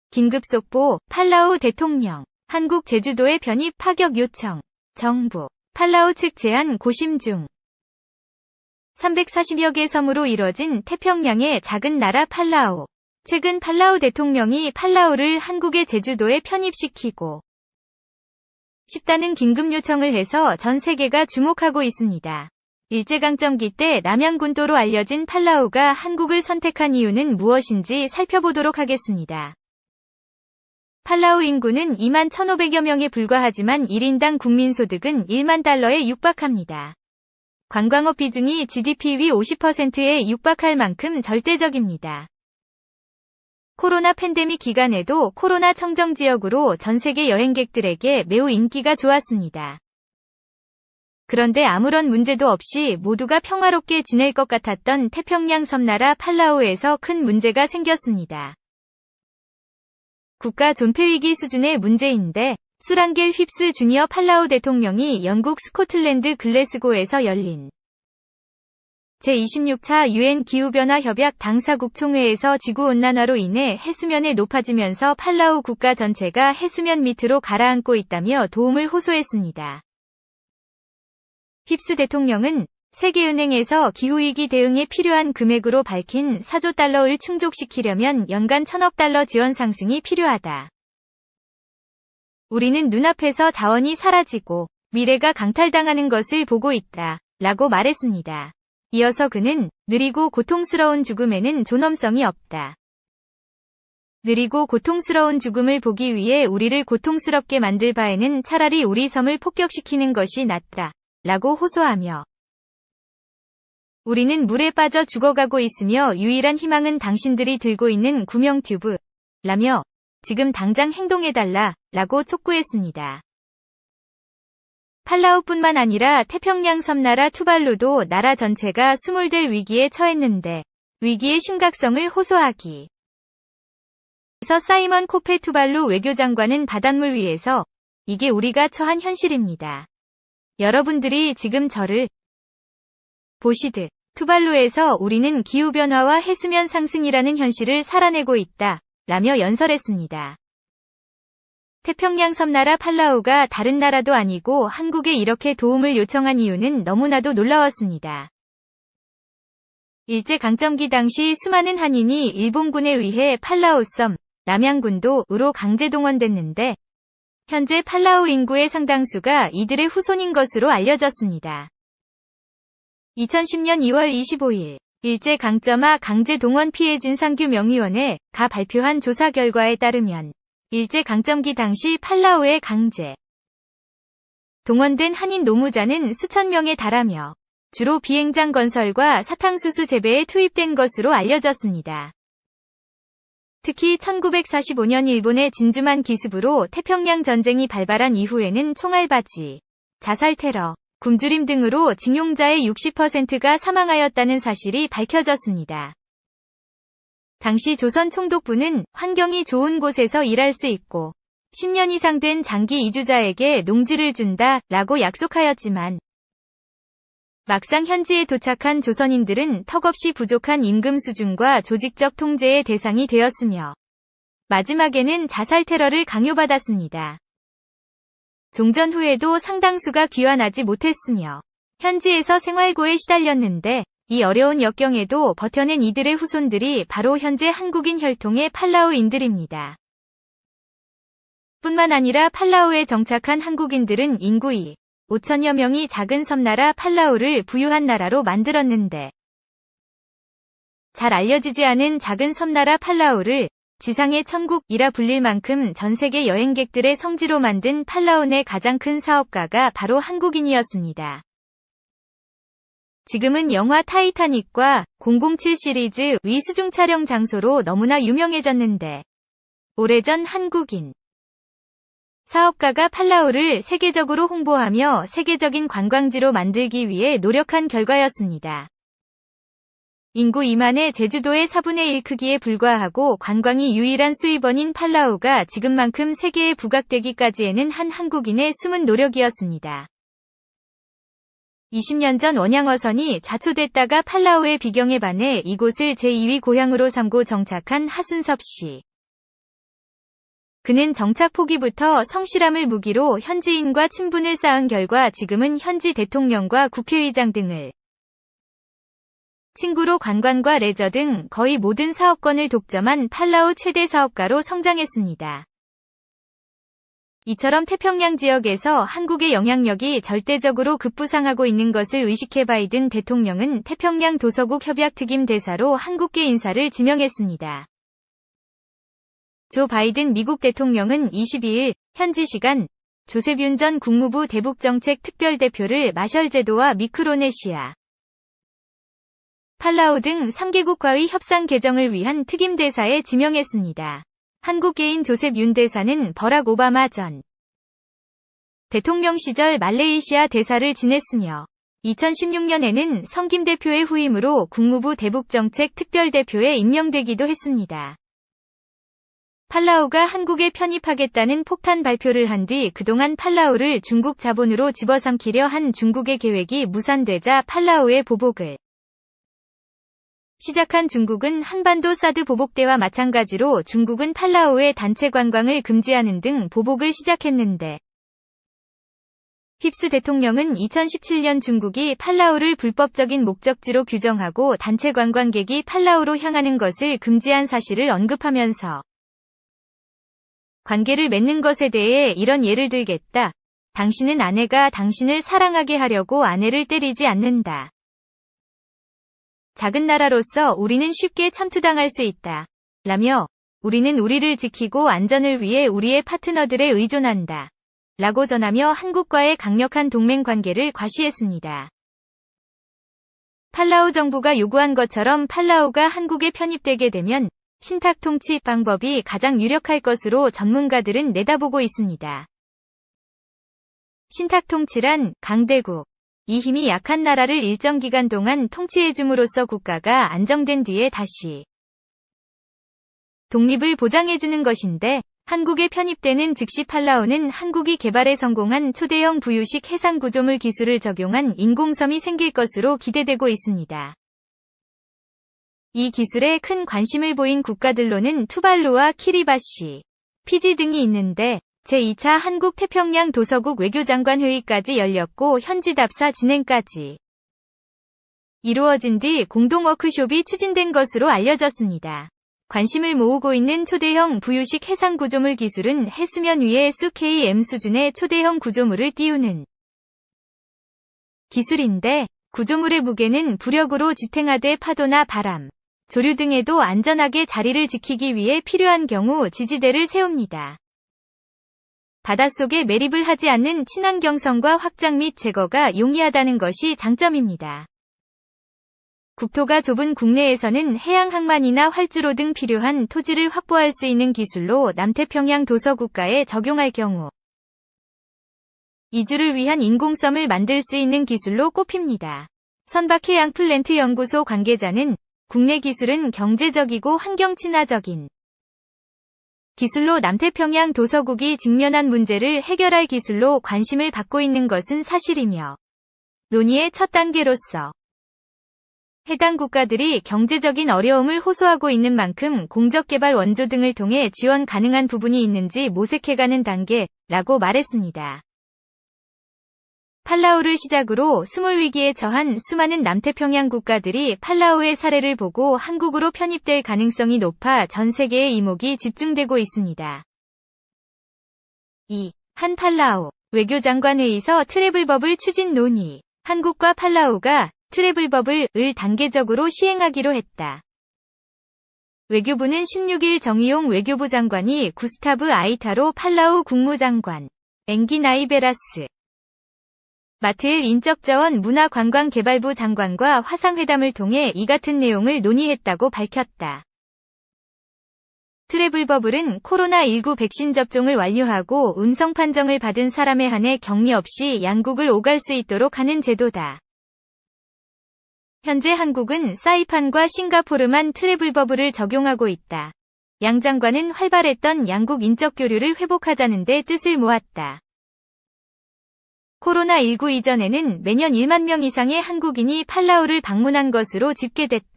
긴급 속보, 팔라우 대통령. 한국 제주도에 편입 파격 요청. 정부. 팔라우 측 제안 고심 중. 340여 개 섬으로 이뤄진 태평양의 작은 나라 팔라우. 최근 팔라우 대통령이 팔라우를 한국의 제주도에 편입시키고 싶다는 긴급 요청을 해서 전 세계가 주목하고 있습니다. 일제강점기 때 남양군도로 알려진 팔라우가 한국을 선택한 이유는 무엇인지 살펴보도록 하겠습니다. 팔라우 인구는 2만 1,500여 명에 불과하지만 1인당 국민소득은 1만 달러에 육박합니다. 관광업 비중이 GDP 위 50%에 육박할 만큼 절대적입니다. 코로나 팬데믹 기간에도 코로나 청정 지역으로 전 세계 여행객들에게 매우 인기가 좋았습니다. 그런데 아무런 문제도 없이 모두가 평화롭게 지낼 것 같았던 태평양 섬나라 팔라우에서 큰 문제가 생겼습니다. 국가 존폐위기 수준의 문제인데 수란겔 휩스 주니어 팔라우 대통령이 영국 스코틀랜드 글래스고에서 열린 제26차 UN 기후변화 협약 당사국 총회에서 지구온난화로 인해 해수면이 높아지면서 팔라우 국가 전체가 해수면 밑으로 가라앉고 있다며 도움을 호소했습니다. 휩스 대통령은 세계은행에서 기후위기 대응에 필요한 금액으로 밝힌 4조 달러를 충족시키려면 연간 1,000억 달러 지원 상승이 필요하다. 우리는 눈앞에서 자원이 사라지고 미래가 강탈당하는 것을 보고 있다. 라고 말했습니다. 이어서 그는 느리고 고통스러운 죽음에는 존엄성이 없다. 느리고 고통스러운 죽음을 보기 위해 우리를 고통스럽게 만들 바에는 차라리 우리 섬을 폭격시키는 것이 낫다. 라고 호소하며 우리는 물에 빠져 죽어가고 있으며 유일한 희망은 당신들이 들고 있는 구명 튜브. 라며 지금 당장 행동해달라. 라고 촉구했습니다. 팔라우뿐만 아니라 태평양 섬나라 투발루도 나라 전체가 수몰될 위기에 처했는데 위기의 심각성을 호소하기. 그래서 사이먼 코페 투발루 외교장관은 바닷물 위에서 이게 우리가 처한 현실입니다. 여러분들이 지금 저를 보시듯 투발루에서 우리는 기후변화와 해수면 상승이라는 현실을 살아내고 있다. 라며 연설했습니다. 태평양 섬나라 팔라우가 다른 나라도 아니고 한국에 이렇게 도움을 요청한 이유는 너무나도 놀라웠습니다. 일제강점기 당시 수많은 한인이 일본군에 의해 팔라우 섬, 남양군도으로 강제 동원됐는데 현재 팔라우 인구의 상당수가 이들의 후손인 것으로 알려졌습니다. 2010년 2월 25일 일제강점하 강제동원 피해 진상규명위원회가 발표한 조사 결과에 따르면 일제강점기 당시 팔라우에 강제 동원된 한인 노무자는 수천 명에 달하며 주로 비행장 건설과 사탕수수 재배에 투입된 것으로 알려졌습니다. 특히 1945년 일본의 진주만 기습으로 태평양 전쟁이 발발한 이후에는 총알바지, 자살 테러, 굶주림 등으로 징용자의 60%가 사망하였다는 사실이 밝혀졌습니다. 당시 조선 총독부는 환경이 좋은 곳에서 일할 수 있고 10년 이상 된 장기 이주자에게 농지를 준다 라고 약속하였지만 막상 현지에 도착한 조선인들은 턱없이 부족한 임금 수준과 조직적 통제의 대상이 되었으며 마지막에는 자살 테러를 강요받았습니다. 종전 후에도 상당수가 귀환하지 못했으며 현지에서 생활고에 시달렸는데 이 어려운 역경에도 버텨낸 이들의 후손들이 바로 현재 한국인 혈통의 팔라우인들입니다. 뿐만 아니라 팔라우에 정착한 한국인들은 인구 5천여 명이 작은 섬나라 팔라우를 부유한 나라로 만들었는데 잘 알려지지 않은 작은 섬나라 팔라우를 지상의 천국이라 불릴 만큼 전 세계 여행객들의 성지로 만든 팔라우의 가장 큰 사업가가 바로 한국인이었습니다. 지금은 영화 타이타닉과 007 시리즈 위 수중 촬영 장소로 너무나 유명해졌는데 오래전 한국인 사업가가 팔라우를 세계적으로 홍보하며 세계적인 관광지로 만들기 위해 노력한 결과였습니다. 인구 2만의 제주도의 4분의 1 크기에 불과하고 관광이 유일한 수입원인 팔라우가 지금만큼 세계에 부각되기까지에는 한 한국인의 숨은 노력이었습니다. 20년 전 원양어선이 자초됐다가 팔라우의 비경에 반해 이곳을 제2위 고향으로 삼고 정착한 하순섭 씨. 그는 정착 포기부터 성실함을 무기로 현지인과 친분을 쌓은 결과 지금은 현지 대통령과 국회의장 등을 친구로 관광과 레저 등 거의 모든 사업권을 독점한 팔라우 최대 사업가로 성장했습니다. 이처럼 태평양 지역에서 한국의 영향력이 절대적으로 급부상하고 있는 것을 의식해 바이든 대통령은 태평양 도서국 협약 특임 대사로 한국계 인사를 지명했습니다. 조 바이든 미국 대통령은 22일 현지 시간 조셉 윤 전 국무부 대북정책 특별대표를 마셜 제도와 미크로네시아, 팔라우 등 3개국과의 협상 개정을 위한 특임 대사에 지명했습니다. 한국계인 조셉 윤 대사는 버락 오바마 전 대통령 시절 말레이시아 대사를 지냈으며 2016년에는 성김 대표의 후임으로 국무부 대북정책 특별대표에 임명되기도 했습니다. 팔라우가 한국에 편입하겠다는 폭탄 발표를 한 뒤 그동안 팔라우를 중국 자본으로 집어삼키려 한 중국의 계획이 무산되자 팔라우의 보복을 시작한 중국은 한반도 사드 보복대와 마찬가지로 중국은 팔라우의 단체 관광을 금지하는 등 보복을 시작했는데 휩스 대통령은 2017년 중국이 팔라우를 불법적인 목적지로 규정하고 단체 관광객이 팔라우로 향하는 것을 금지한 사실을 언급하면서 관계를 맺는 것에 대해 이런 예를 들겠다. 당신은 아내가 당신을 사랑하게 하려고 아내를 때리지 않는다. 작은 나라로서 우리는 쉽게 참투당할 수 있다. 라며 우리는 우리를 지키고 안전을 위해 우리의 파트너들에 의존한다. 라고 전하며 한국과의 강력한 동맹 관계를 과시했습니다. 팔라우 정부가 요구한 것처럼 팔라우가 한국에 편입되게 되면 신탁 통치 방법이 가장 유력할 것으로 전문가들은 내다보고 있습니다. 신탁 통치란 강대국, 이 힘이 약한 나라를 일정 기간 동안 통치해줌으로써 국가가 안정된 뒤에 다시 독립을 보장해주는 것인데 한국에 편입되는 즉시 팔라우는 한국이 개발에 성공한 초대형 부유식 해상구조물 기술을 적용한 인공섬이 생길 것으로 기대되고 있습니다. 이 기술에 큰 관심을 보인 국가들로는 투발루와 키리바시, 피지 등이 있는데 제2차 한국 태평양 도서국 외교장관 회의까지 열렸고 현지 답사 진행까지 이루어진 뒤 공동 워크숍이 추진된 것으로 알려졌습니다. 관심을 모으고 있는 초대형 부유식 해상구조물 기술은 해수면 위에 SUKM 수준의 초대형 구조물을 띄우는 기술인데 구조물의 무게는 부력으로 지탱하되 파도나 바람, 조류 등에도 안전하게 자리를 지키기 위해 필요한 경우 지지대를 세웁니다. 바닷속에 매립을 하지 않는 친환경성과 확장 및 제거가 용이하다는 것이 장점입니다. 국토가 좁은 국내에서는 해양 항만이나 활주로 등 필요한 토지를 확보할 수 있는 기술로 남태평양 도서국가에 적용할 경우 이주를 위한 인공섬을 만들 수 있는 기술로 꼽힙니다. 선박해양 플랜트 연구소 관계자는 국내 기술은 경제적이고 환경 친화적인 기술로 남태평양 도서국이 직면한 문제를 해결할 기술로 관심을 받고 있는 것은 사실이며 논의의 첫 단계로서 해당 국가들이 경제적인 어려움을 호소하고 있는 만큼 공적개발 원조 등을 통해 지원 가능한 부분이 있는지 모색해가는 단계라고 말했습니다. 팔라우를 시작으로 수몰위기에 처한 수많은 남태평양 국가들이 팔라우의 사례를 보고 한국으로 편입될 가능성이 높아 전 세계의 이목이 집중되고 있습니다. 한 팔라우 외교장관회의서 트래블버블 추진 논의. 한국과 팔라우가 트래블버블을 단계적으로 시행하기로 했다. 외교부는 16일 정의용 외교부 장관이 구스타브 아이타로 팔라우 국무장관, 앵기 나이베라스, 마트엘 인적자원 문화관광개발부 장관과 화상회담을 통해 이 같은 내용을 논의했다고 밝혔다. 트래블버블은 코로나19 백신 접종을 완료하고 음성 판정을 받은 사람에 한해 격리 없이 양국을 오갈 수 있도록 하는 제도다. 현재 한국은 사이판과 싱가포르만 트래블버블을 적용하고 있다. 양 장관은 활발했던 양국 인적 교류를 회복하자는 데 뜻을 모았다. 코로나19 이전에는 매년 1만 명 이상의 한국인이 팔라우를 방문한 것으로 집계됐다.